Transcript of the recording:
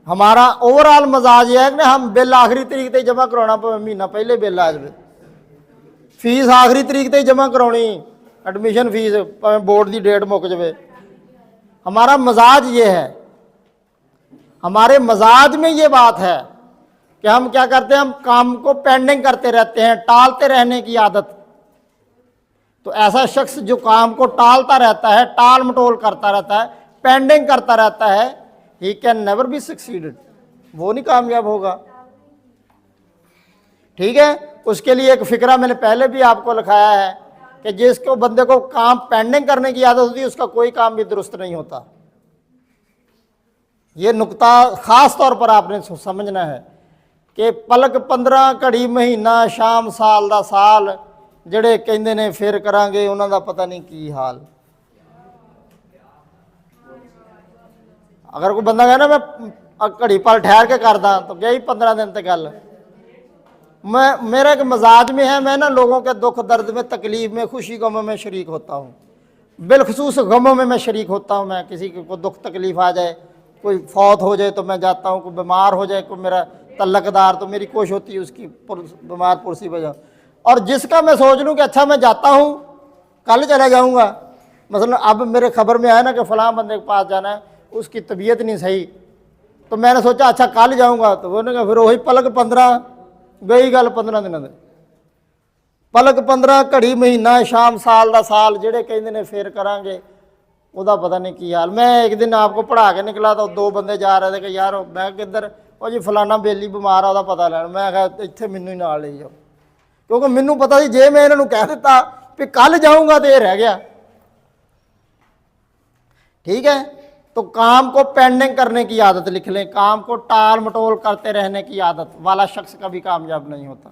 हमारा ओवरऑल मजाज यह है कि हम बिल आखिरी तरीक ते जमा कराना पे महीना पहले बिल आ जाए, फीस आखिरी तरीक ते जमा करानी, एडमिशन फीस बोर्ड की डेट मुक जाए। हमारा मजाज ये है, हमारे मजाज में ये बात है कि हम क्या करते हैं, हम काम को पेंडिंग करते रहते हैं, टालते रहने की आदत। तो ऐसा शख्स जो काम को टालता रहता है, टाल मटोल करता रहता है, पेंडिंग करता रहता है, he can never be succeeded, वो नहीं कामयाब होगा। ठीक है, उसके लिए एक फिक्रा मैंने पहले भी आपको लिखाया है कि जिसको बंदे को काम पेंडिंग करने की आदत होती है उसका कोई काम भी दुरुस्त नहीं होता। ये नुक्ता खास तौर पर आपने समझना है कि पलक 15 घड़ी महीना शाम साल दा साल, ਜਿਹੜੇ ਕਹਿੰਦੇ ਨੇ ਫਿਰ ਕਰਾਂਗੇ ਉਹਨਾਂ ਦਾ ਪਤਾ ਨਹੀਂ ਕੀ ਹਾਲ। अगर कोई बंदा कहना मैं घड़ी पल ठहर के करदा तो गई 15 दिन तक गल। मेरा एक मजाज में है, मैं ना लोगों के दुख दर्द में, तकलीफ में, खुशी गमों में शरीक होता हूँ। बिलखसूस गमों में मैं शरीक होता हूँ। मैं किसी को दुख तकलीफ आ जाए, कोई फौत हो जाए तो मैं जाता हूँ, कोई बीमार हो जाए, कोई मेरा तल्लकदार, तो मेरी कोशिश होती है उसकी बीमार पुरसी बजा। और जिसका मैं सोच लूँ कि अच्छा मैं जाता हूँ, कल चला जाऊँगा, मसलन अब मेरे खबर में आया ना कि फ़लाँ बंदे के पास जाना है, उसकी तबीयत नहीं सही, तो मैंने सोचा अच्छा कल जाऊँगा, तो वो फिर वही पलक 15 गई गल 15 दिनों में, पलक 15 घड़ी महीना शाम साल का साल, जेड़े कहते ने फिर करांगे ਉਹਦਾ पता नहीं की हाल। मैं एक दिन आपको पढ़ा के निकला तो 2 बंदे जा रहे थे कि यार मैं किधर, वो जी फलाना बेली बीमार आ, पता लैन। मैं कहा इत्थे मैनू ही नाल ले जाओ, क्योंकि मैनू पता सी जे मैं इन्होंने कह दिता कि कल जाऊँगा तो ये रह गया। ठीक है, तो काम को पेंडिंग करने की आदत लिख लें, काम को टाल मटोल करते रहने की आदत वाला शख्स कभी कामयाब नहीं होता।